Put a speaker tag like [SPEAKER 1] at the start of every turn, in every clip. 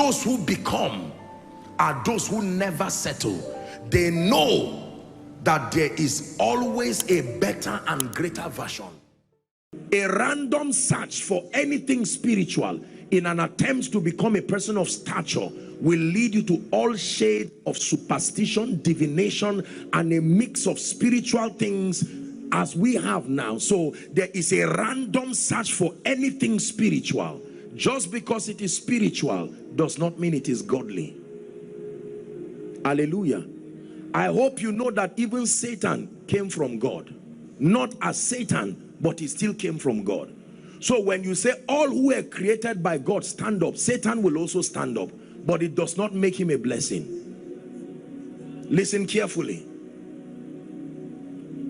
[SPEAKER 1] those who become are those who never settle. They know that there is always a better and greater version. A random search for anything spiritual in an attempt to become a person of stature will lead you to all shades of superstition, divination, and a mix of spiritual things as we have now. So there is a random search for anything spiritual. Just because it is spiritual does not mean it is godly. Hallelujah. I hope you know that even Satan came from God. Not as Satan, but he still came from God. So when you say all who were created by God stand up, Satan will also stand up, but it does not make him a blessing. Listen carefully.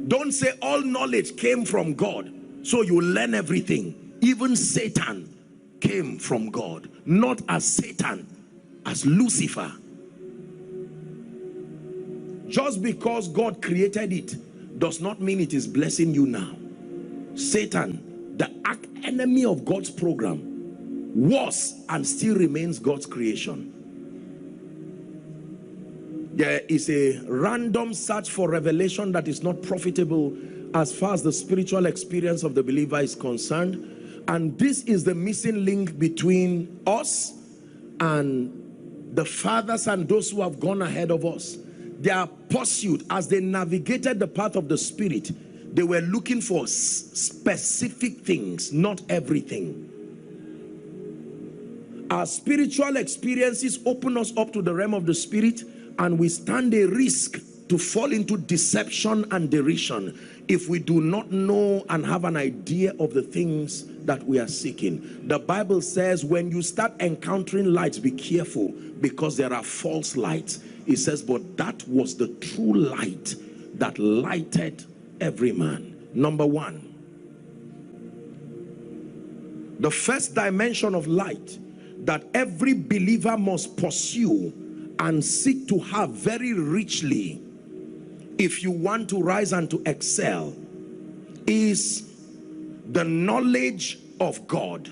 [SPEAKER 1] Don't say all knowledge came from God, so you learn everything. Even Satan came from God, not as Satan, as Lucifer. Just because God created it does not mean it is blessing you now. Satan, the arch enemy of God's program, was and still remains God's creation. There is a random search for revelation that is not profitable as far as the spiritual experience of the believer is concerned. And this is the missing link between us and the fathers and those who have gone ahead of us. Their pursuit, as they navigated the path of the Spirit, they were looking for specific things, not everything. Our spiritual experiences open us up to the realm of the Spirit, and we stand a risk to fall into deception and derision if we do not know and have an idea of the things that we are seeking. The Bible says when you start encountering lights, be careful, because there are false lights. It says, but that was the true light that lighted every man. Number one, the first dimension of light that every believer must pursue and seek to have very richly if you want to rise and to excel is the knowledge of God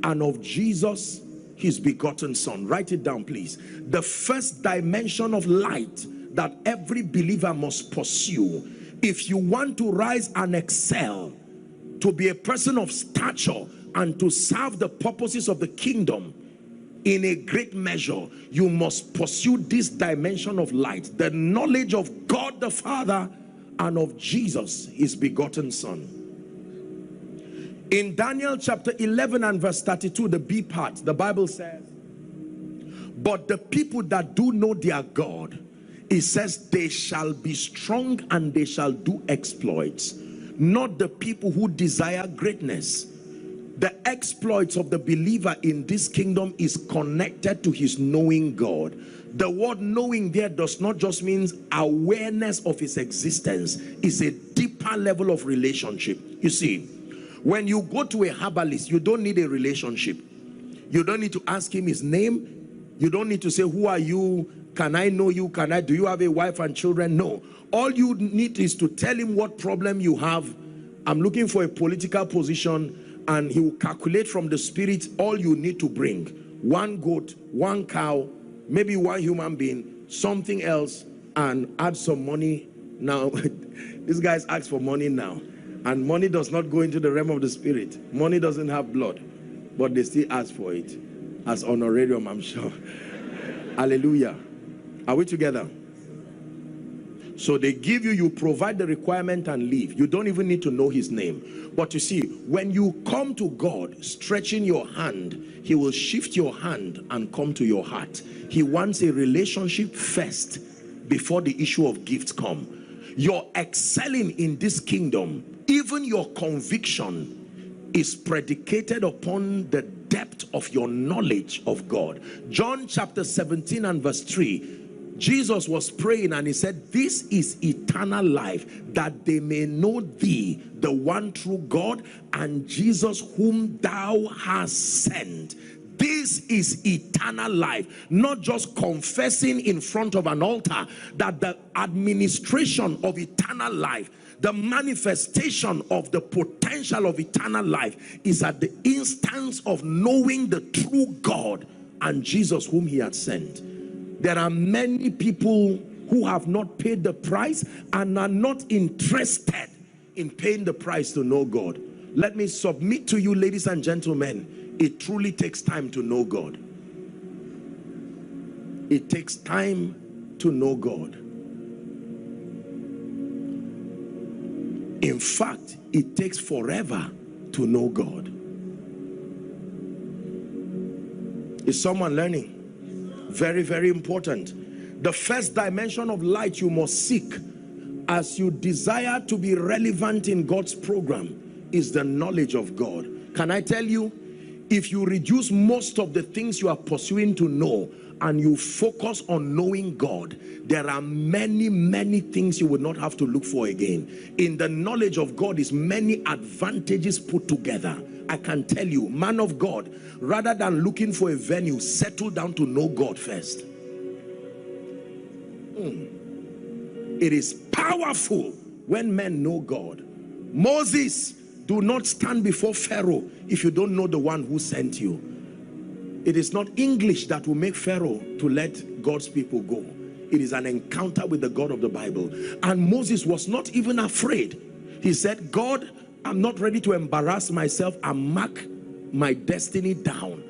[SPEAKER 1] and of Jesus, his begotten Son. Write it down, please. The first dimension of light that every believer must pursue if you want to rise and excel, to be a person of stature and to serve the purposes of the kingdom in a great measure, you must pursue this dimension of light, the knowledge of God the Father and of Jesus, his begotten Son. In Daniel chapter 11 and verse 32, the B part, the Bible says, but the people that do know their God, it says they shall be strong and they shall do exploits. Not the people who desire greatness. The exploits of the believer in this kingdom is connected to his knowing God. The word knowing there does not just mean awareness of his existence. It's a deeper level of relationship. You see, when you go to a herbalist, you don't need a relationship. You don't need to ask him his name. You don't need to say, who are you? Can I know you? Do you have a wife and children? No. All you need is to tell him what problem you have. I'm looking for a political position, and he will calculate from the Spirit all you need to bring. One goat, one cow, maybe one human being, something else, and add some money. Now, these guys ask for money now. And money does not go into the realm of the Spirit. Money doesn't have blood, but they still ask for it as honorarium, I'm sure. Hallelujah. Are we together? So they give you, you provide the requirement and leave. You don't even need to know his name. But you see, when you come to God, stretching your hand, he will shift your hand and come to your heart. He wants a relationship first before the issue of gifts come. Your excelling in this kingdom, even your conviction, is predicated upon the depth of your knowledge of God. John chapter 17 and verse 3, Jesus was praying and he said, this is eternal life, that they may know thee, the one true God, and Jesus whom thou hast sent. This is eternal life. Not just confessing in front of an altar, that the administration of eternal life, the manifestation of the potential of eternal life, is at the instance of knowing the true God and Jesus whom he had sent. There are many people who have not paid the price and are not interested in paying the price to know God. Let me submit to you, ladies and gentlemen, it truly takes time to know God. It takes time to know God. In fact, it takes forever to know God. Is someone learning? Very, very important. The first dimension of light you must seek as you desire to be relevant in God's program is the knowledge of God. Can I tell you, if you reduce most of the things you are pursuing to know and you focus on knowing God, there are many, many things you will not have to look for again. In the knowledge of God is many advantages put together. I can tell you, man of God, rather than looking for a venue, settle down to know God first. It is powerful when men know God. Moses, do not stand before Pharaoh if you don't know the one who sent you. It is not English that will make Pharaoh to let God's people go. It is an encounter with the God of the Bible. And Moses was not even afraid. He said, God, I'm not ready to embarrass myself and mark my destiny down.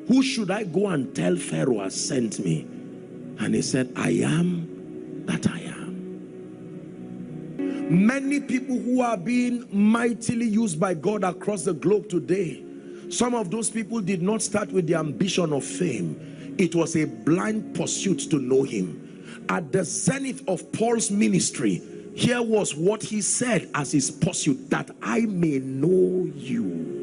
[SPEAKER 1] Who should I go and tell Pharaoh has sent me? And he said, I am that I am. Many people who are being mightily used by God across the globe today, some of those people did not start with the ambition of fame. It was a blind pursuit to know him. At the zenith of Paul's ministry, here was what he said as his pursuit, that I may know you.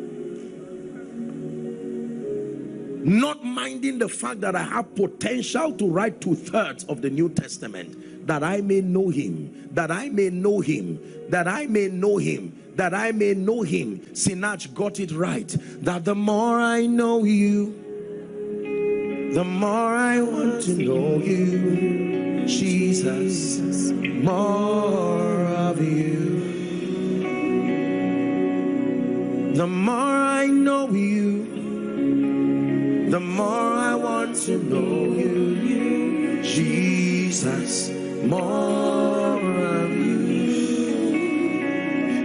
[SPEAKER 1] Not minding the fact that I have potential to write 2/3 of the New Testament, that I may know him, that I may know him, that I may know him, that I may know him. Sinach got it right, that the more I know you, the more I want to know you, Jesus, more of you. The more I know you, the more I want to know you, Jesus, more of you.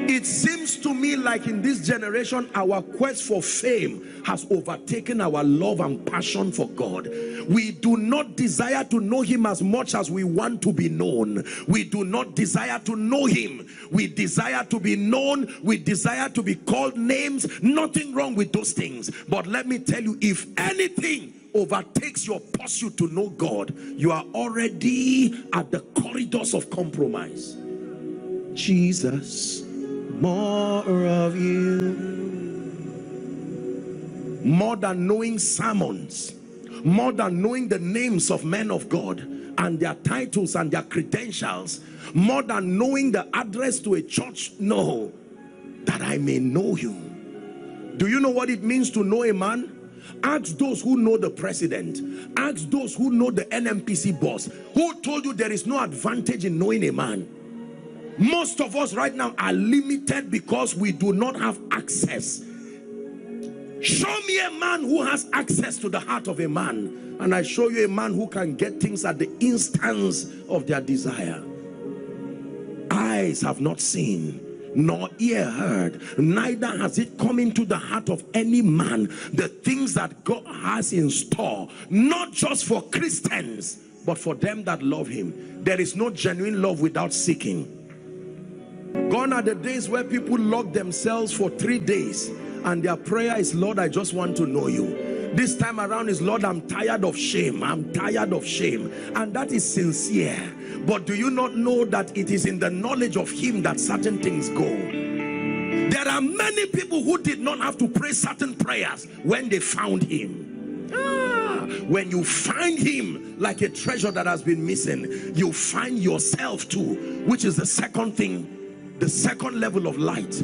[SPEAKER 1] It seems to me like in this generation, our quest for fame has overtaken our love and passion for God. We do not desire to know him as much as we want to be known. We do not desire to know him. We desire to be known. We desire to be called names. Nothing wrong with those things. But let me tell you, if anything overtakes your pursuit to know God, you are already at the corridors of compromise. Jesus, more of you. More than knowing sermons, more than knowing the names of men of God and their titles and their credentials, more than knowing the address to a church, no, that I may know you. Do you know what it means to know a man? Ask those who know the president. Ask those who know the NMPC boss. Who told you there is no advantage in knowing a man? Most of us right now are limited because we do not have access. Show me a man who has access to the heart of a man, and I show you a man who can get things at the instance of their desire. Eyes have not seen, nor ear heard, neither has it come into the heart of any man the things that God has in store, not just for Christians, but for them that love him. There is no genuine love without seeking. Gone are the days where people lock themselves for 3 days and their prayer is, Lord, I just want to know you. This time around is, Lord, I'm tired of shame. I'm tired of shame. And that is sincere. But do you not know that it is in the knowledge of him that certain things go? There are many people who did not have to pray certain prayers when they found him. When you find him like a treasure that has been missing, you find yourself too, which is the second thing, the second level of light.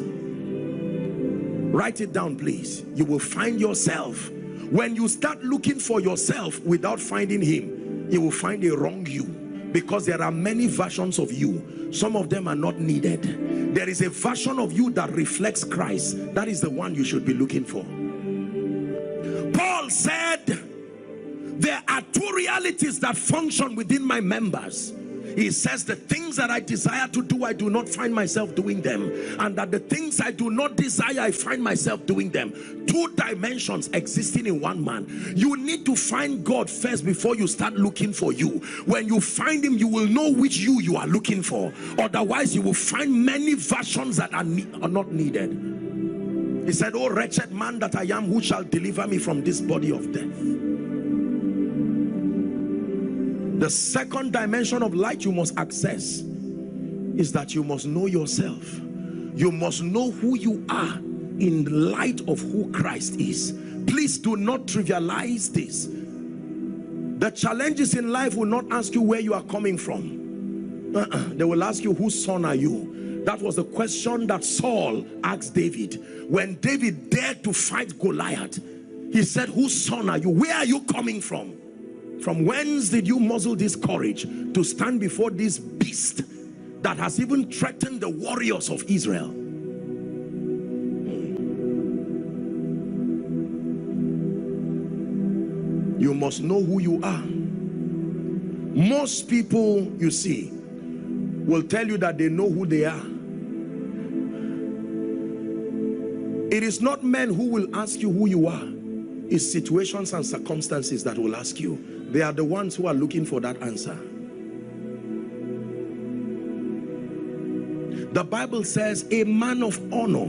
[SPEAKER 1] Write it down, please. You will find yourself. When you start looking for yourself without finding him, you will find a wrong you, because there are many versions of you. Some of them are not needed. There is a version of you that reflects Christ. That is the one you should be looking for. Paul said, There are two realities that function within my members. He says the things that I desire to do, I do not find myself doing them, and that the things I do not desire, I find myself doing them. Two dimensions existing in one man. You need to find God first before you start looking for you. When you find him, you will know which you are looking for. Otherwise you will find many versions that are not needed. He said, oh wretched man that I am, who shall deliver me from this body of death? The second dimension of light you must access is that you must know yourself. You must know who you are in light of who Christ is. Please do not trivialize this. The challenges in life will not ask you where you are coming from. They will ask you, whose son are you? That was the question that Saul asked David. When David dared to fight Goliath, he said, whose son are you? Where are you coming from? From whence did you muzzle this courage to stand before this beast that has even threatened the warriors of Israel? You must know who you are. Most people, you see, will tell you that they know who they are. It is not men who will ask you who you are. It's situations and circumstances that will ask you. They are the ones who are looking for that answer. The Bible says a man of honor.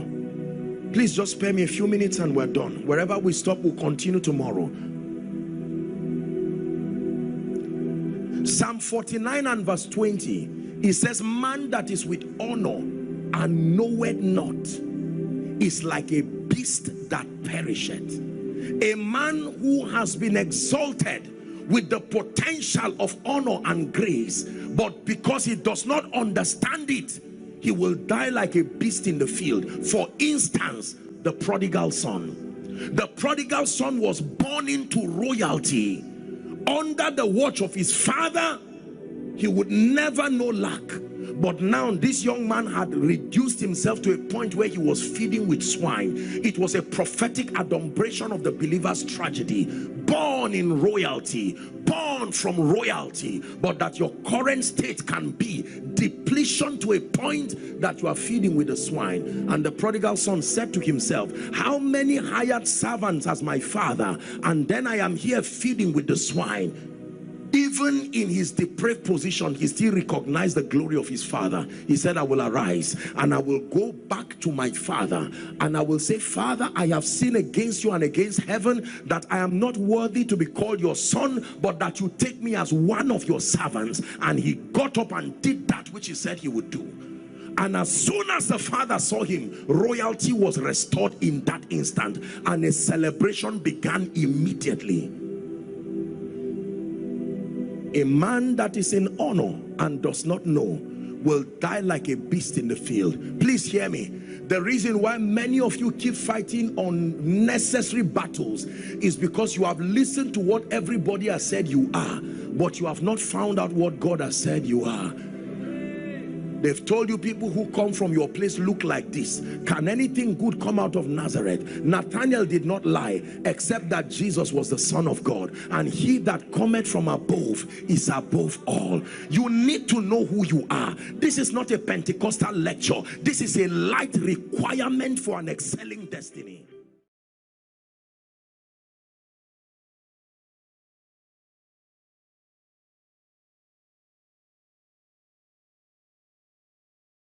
[SPEAKER 1] Please just spare me a few minutes and we're done. Wherever we stop, we'll continue tomorrow. Psalm 49 and verse 20, it says, man that is with honor and knoweth not is like a beast that perisheth. A man who has been exalted with the potential of honor and grace, but because he does not understand it, he will die like a beast in the field. For instance, the prodigal son. The prodigal son was born into royalty. Under the watch of his father, he would never know lack. But now this young man had reduced himself to a point where he was feeding with swine. It was a prophetic adumbration of the believer's tragedy. Born in royalty, born from royalty, but that your current state can be depletion to a point that you are feeding with the swine. And the prodigal son said to himself, how many hired servants has my father, and then I am here feeding with the swine? Even in his depraved position, he still recognized the glory of his father. He said, I will arise and I will go back to my father, and I will say, Father, I have sinned against you and against heaven, that I am not worthy to be called your son, but that you take me as one of your servants. And he got up and did that which he said he would do. And as soon as the father saw him, royalty was restored in that instant, and a celebration began immediately. A man that is in honor and does not know will die like a beast in the field. Please hear me. The reason why many of you keep fighting unnecessary battles is because you have listened to what everybody has said you are, but you have not found out what God has said you are. They've told you people who come from your place look like this. Can anything good come out of Nazareth? Nathanael did not lie, except that Jesus was the Son of God. And he that cometh from above is above all. You need to know who you are. This is not a Pentecostal lecture. This is a light requirement for an excelling destiny.